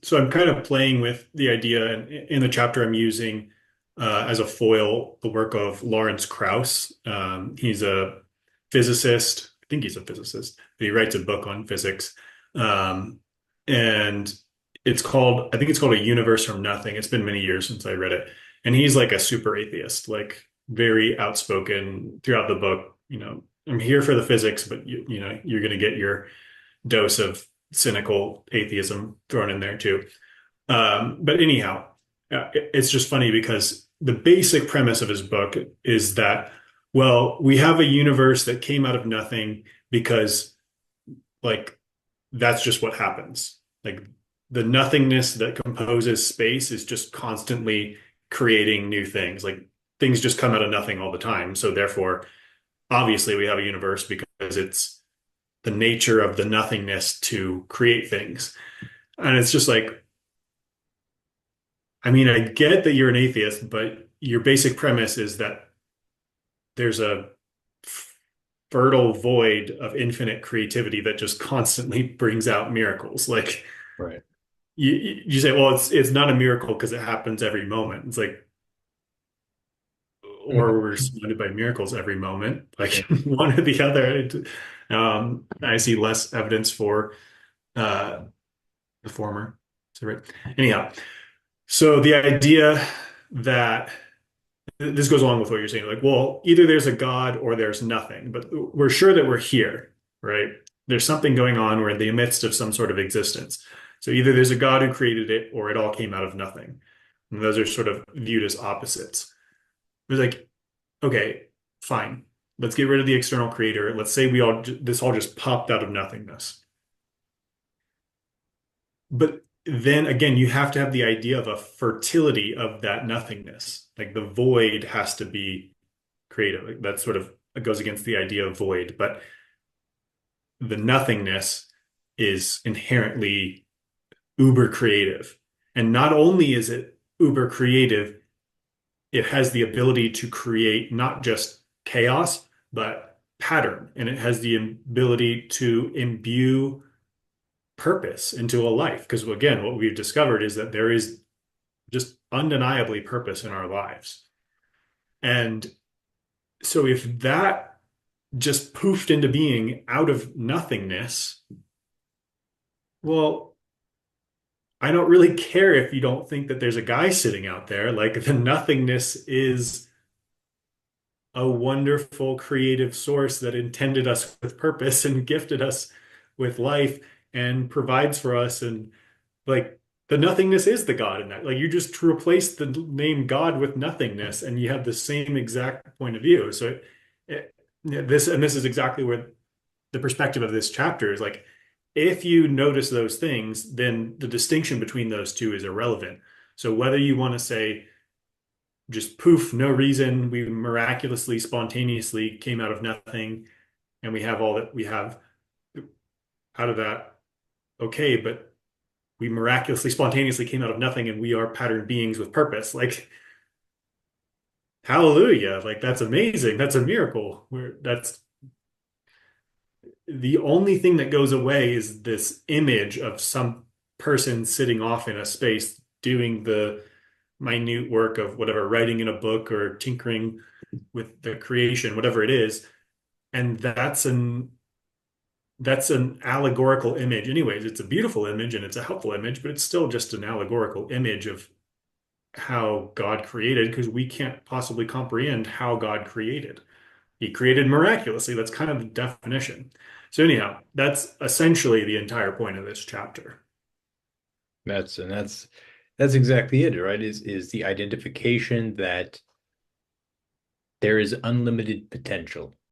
So I'm kind of playing with the idea, and in the chapter I'm using as a foil the work of Lawrence Krauss. He's a physicist. I think he's a physicist. He writes a book on physics, um, and I think it's called A Universe from Nothing. It's been many years since I read it, and he's like a super atheist, like very outspoken throughout the book. I'm here for the physics, but you're going to get your dose of cynical atheism thrown in there too. But anyhow, it's just funny because the basic premise of his book is that, well, we have a universe that came out of nothing because, like, that's just what happens. Like, the nothingness that composes space is just constantly creating new things. Like, things just come out of nothing all the time. So, therefore, obviously, we have a universe because it's the nature of the nothingness to create things. And it's just like, I mean, I get that you're an atheist, but your basic premise is that there's a fertile void of infinite creativity that just constantly brings out miracles. Like Right. you say, well, it's not a miracle because it happens every moment. It's like, or we're surrounded by miracles every moment, like Yeah. one or the other. I see less evidence for uh, the former. So, right. Anyhow, so the idea that this goes along with what you're saying, like, well, either there's a God or there's nothing, but we're sure that we're here, right? There's something going on. We're in the midst of some sort of existence. So either there's a God who created it or it all came out of nothing. And those are sort of viewed as opposites. It's like, okay, fine. Let's get rid of the external creator. Let's say this all just popped out of nothingness. But then again, you have to have the idea of a fertility of that nothingness. Like the void has to be creative. Like, that sort of goes against the idea of void, but the nothingness is inherently uber creative. And not only is it uber creative, it has the ability to create not just chaos, but pattern. And it has the ability to imbue purpose into a life. Because again, what we've discovered is that there is just undeniably purpose in our lives. And so if that just poofed into being out of nothingness, well, I don't really care if you don't think that there's a guy sitting out there. Like the nothingness is a wonderful creative source that intended us with purpose and gifted us with life and provides for us. And like the nothingness is the God in that. Like you just replace the name God with nothingness and you have the same exact point of view. So this is exactly where the perspective of this chapter is like, if you notice those things, then the distinction between those two is irrelevant. So whether you want to say just poof, no reason, we miraculously, spontaneously came out of nothing and we have all that we have out of that, okay, but we miraculously, spontaneously came out of nothing and we are patterned beings with purpose. Like, hallelujah. Like, that's amazing. That's a miracle. That's the only thing that goes away is this image of some person sitting off in a space doing the minute work of whatever, writing in a book or tinkering with the creation, whatever it is. And that's an allegorical image. Anyways, it's a beautiful image and it's a helpful image, but it's still just an allegorical image of how God created because we can't possibly comprehend how God created. He created miraculously. That's kind of the definition. So anyhow, that's essentially the entire point of this chapter. That's exactly it, right? Is the identification that there is unlimited potential